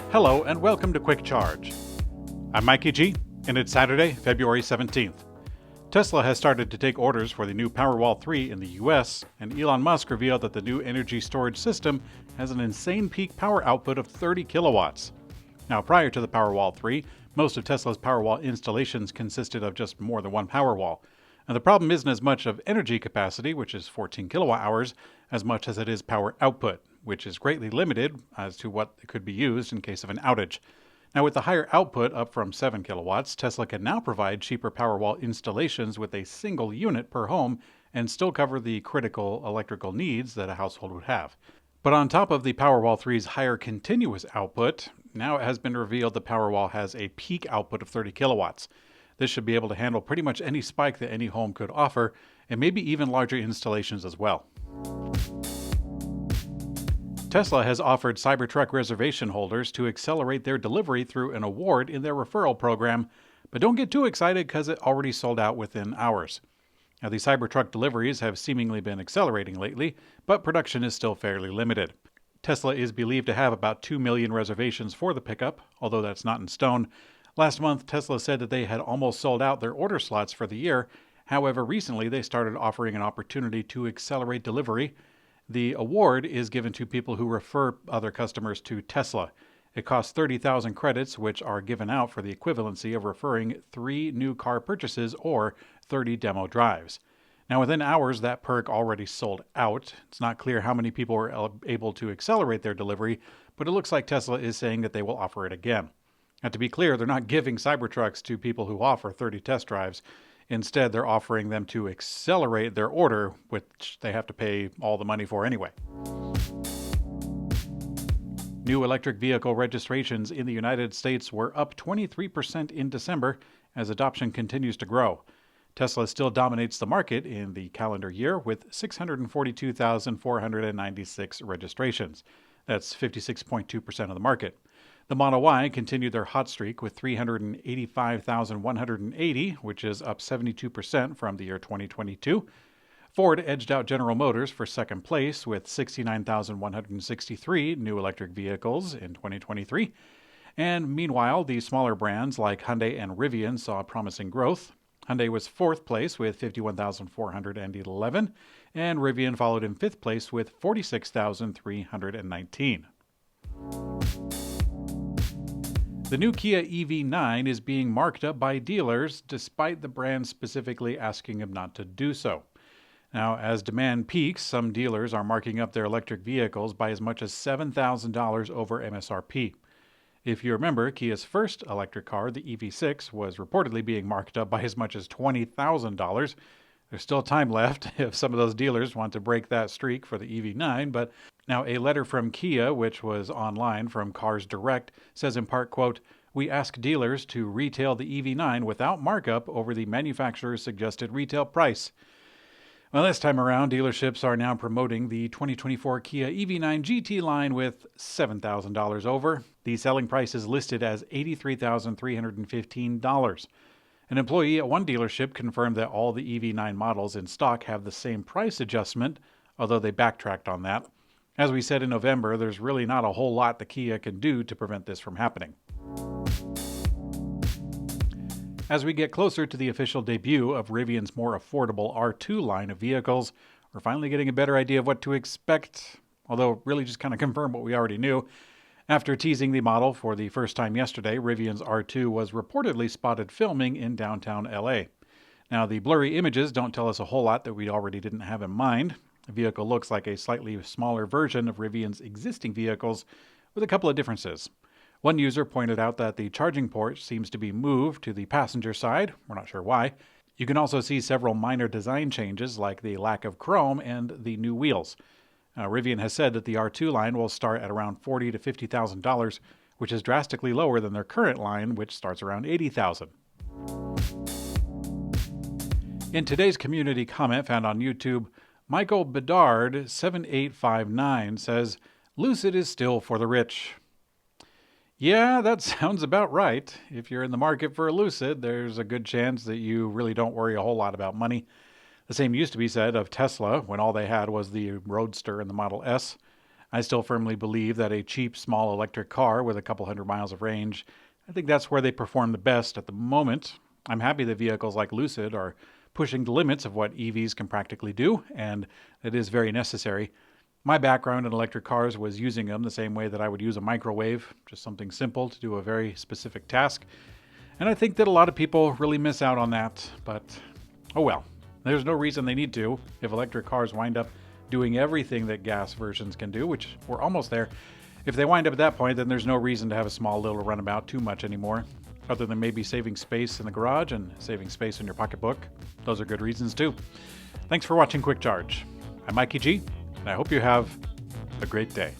Hello and welcome to Quick Charge. I'm Mikey G, and it's Saturday, February 17th. Tesla has started to take orders for the new Powerwall 3 in the US, and Elon Musk revealed that the new energy storage system has an insane peak power output of 30 kilowatts. Now, prior to the Powerwall 3, most of Tesla's Powerwall installations consisted of just more than one Powerwall. And the problem isn't as much of energy capacity, which is 14 kilowatt hours, as much as it is power output, which is greatly limited as to what could be used in case of an outage. Now, with the higher output up from 7 kilowatts, Tesla can now provide cheaper Powerwall installations with a single unit per home and still cover the critical electrical needs that a household would have. But on top of the Powerwall 3's higher continuous output, now it has been revealed the Powerwall has a peak output of 30 kilowatts. This should be able to handle pretty much any spike that any home could offer, and maybe even larger installations as well. Tesla has offered Cybertruck reservation holders to accelerate their delivery through an award in their referral program, but don't get too excited because it already sold out within hours. Now, the Cybertruck deliveries have seemingly been accelerating lately, but production is still fairly limited. Tesla is believed to have about 2 million reservations for the pickup, although that's not in stone. Last month, Tesla said that they had almost sold out their order slots for the year. However, recently they started offering an opportunity to accelerate delivery. The award is given to people who refer other customers to Tesla. It costs 30,000 credits, which are given out for the equivalency of referring 3 new car purchases or 30 demo drives. Now, within hours, that perk already sold out. It's not clear how many people were able to accelerate their delivery, but it looks like Tesla is saying that they will offer it again. And to be clear, they're not giving Cybertrucks to people who offer 30 test drives. Instead, they're offering them to accelerate their order, which they have to pay all the money for anyway. New electric vehicle registrations in the United States were up 23% in December as adoption continues to grow. Tesla still dominates the market in the calendar year with 642,496 registrations. That's 56.2% of the market. The Model Y continued their hot streak with 385,180, which is up 72% from the year 2022. Ford edged out General Motors for second place with 69,163 new electric vehicles in 2023. And meanwhile, the smaller brands like Hyundai and Rivian saw promising growth. Hyundai was fourth place with 51,411, and Rivian followed in fifth place with 46,319. The new Kia EV9 is being marked up by dealers, despite the brand specifically asking them not to do so. Now, as demand peaks, some dealers are marking up their electric vehicles by as much as $7,000 over MSRP. If you remember, Kia's first electric car, the EV6, was reportedly being marked up by as much as $20,000. There's still time left if some of those dealers want to break that streak for the EV9, but now a letter from Kia, which was online from Cars Direct, says in part, quote, "We ask dealers to retail the EV9 without markup over the manufacturer's suggested retail price." Well, this time around, dealerships are now promoting the 2024 Kia EV9 GT line with $7,000 over. The selling price is listed as $83,315. An employee at one dealership confirmed that all the EV9 models in stock have the same price adjustment, although they backtracked on that. As we said in November, there's really not a whole lot the Kia can do to prevent this from happening. As we get closer to the official debut of Rivian's more affordable R2 line of vehicles, we're finally getting a better idea of what to expect, although really just kind of confirm what we already knew. After teasing the model for the first time yesterday, Rivian's R2 was reportedly spotted filming in downtown LA. Now, the blurry images don't tell us a whole lot that we already didn't have in mind. The vehicle looks like a slightly smaller version of Rivian's existing vehicles, with a couple of differences. One user pointed out that the charging port seems to be moved to the passenger side. We're not sure why. You can also see several minor design changes like the lack of chrome and the new wheels. Rivian has said that the R2 line will start at around $40,000 to $50,000, which is drastically lower than their current line, which starts around $80,000. In today's community comment found on YouTube, Michael Bedard 7859 says, "Lucid is still for the rich." Yeah, that sounds about right. If you're in the market for a Lucid, there's a good chance that you really don't worry a whole lot about money. The same used to be said of Tesla when all they had was the Roadster and the Model S. I still firmly believe that a cheap, small electric car with a couple hundred miles of range, I think that's where they perform the best at the moment. I'm happy that vehicles like Lucid are pushing the limits of what EVs can practically do, and it is very necessary. My background in electric cars was using them the same way that I would use a microwave, just something simple to do a very specific task. And I think that a lot of people really miss out on that, but oh well. There's no reason they need to. If electric cars wind up doing everything that gas versions can do, which we're almost there, if they wind up at that point, then there's no reason to have a small little runabout too much anymore, other than maybe saving space in the garage and saving space in your pocketbook. Those are good reasons too. Thanks for watching Quick Charge. I'm Mikey G, and I hope you have a great day.